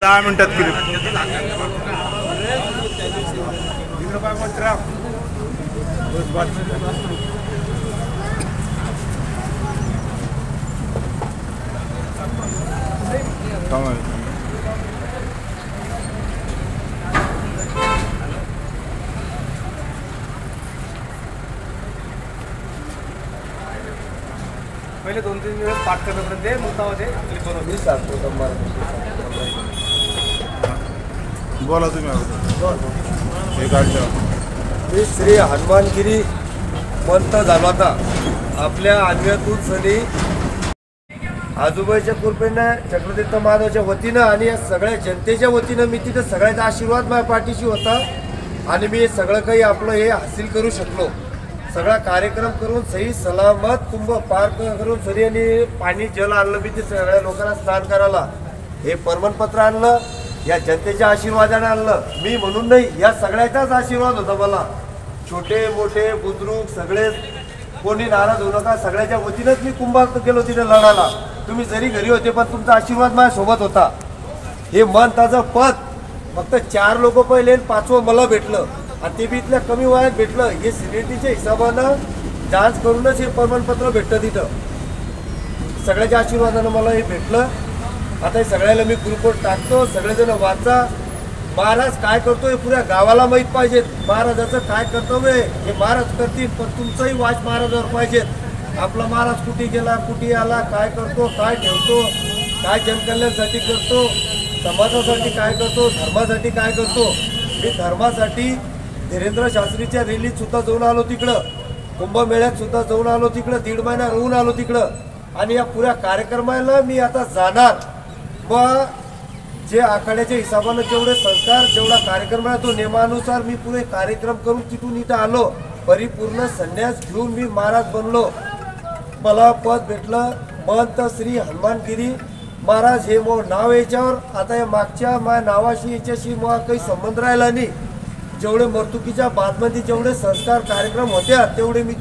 10 मिनिटात केली. पहिले 2-3 दिवस पाठ करण्यापर्यंत मुक्तामध्ये क्लिक बनवली सांगतो बोला तुम्ही एक आठ मी श्री हनुमानगिरी मंत जाणवता आपल्या आंब्यातून सनी आजोबाच्या कृपेने चक्रतीर्थ महाराजांच्या वतीनं आणि या सगळ्या जनतेच्या वतीनं मी तिथे सगळ्याचा आशीर्वाद माझ्या पाठीशी होता आणि मी सगळं काही आपलं हे हासिल करू शकलो. सगळा कार्यक्रम करून सही सलामत कुंभ पार करून सरी आणि पाणी जल आणलं. मी ते सगळ्या लोकांना स्नान करायला हे प्रमाणपत्र आणलं, या जनतेच्या आशीर्वादाने आणलं. मी म्हणून नाही, या सगळ्याचाच आशीर्वाद होता मला. छोटे मोठे बुजुर्ग सगळे कोणी नाराज होऊ नका, सगळ्याच्या वतीनंच मी कुंभात गेलो तिथे लढायला. तुम्ही जरी घरी होते पण तुमचा आशीर्वाद माझ्यासोबत होता. हे मन ताजं पद फक्त 4 लोक पहिले 5वं मला भेटलं आणि ते बी इथल्या कमी वयात भेटलं. हे सिनियरिटीच्या हिशोबानं डान्स करूनच हे प्रमाणपत्र भेटतं तिथं. सगळ्याच्या आशीर्वादानं मला हे भेटलं. आता हे सगळ्याला मी ग्रुपवर टाकतो, सगळेजण वाचा. महाराज काय करतोय पुऱ्या गावाला माहीत पाहिजेत. महाराजाचं काय कर्तव्य आहे हे महाराज करतील, पण तुमचंही वाच महाराजावर पाहिजेत. आपला महाराज कुठे गेला, कुठे आला, काय करतो, काय ठेवतो, काय जनकल्याणासाठी करतो, समाजासाठी काय करतो, धर्मासाठी काय करतो. मी धर्मासाठी धीरेंद्र शास्त्रीच्या रॅलीत सुद्धा जाऊन आलो तिकडं, कुंभमेळ्यात सुद्धा जाऊन आलो तिकडं, 1.5 महिना राहून आलो तिकडं. आणि या पुऱ्या कार्यक्रमाला मी आता जाणार. मग जे आखाड्याच्या हिशोबानं जेवढे संस्कार जेवढा कार्यक्रम आहे तो नियमानुसार मी पुरे कार्यक्रम करून तिथून इथं आलो. परिपूर्ण संन्यास घेऊन मी महाराज बनलो. मला पद भेटलं महंत श्री हनुमानगिरी महाराज हे मग नाव याच्यावर. आता या मागच्या माझ्या नावाशी याच्याशी मग काही संबंध राहिला नाही. जेवढे मर्तुकीच्या बादमध्ये जेवढे संस्कार कार्यक्रम होत्या तेवढे मी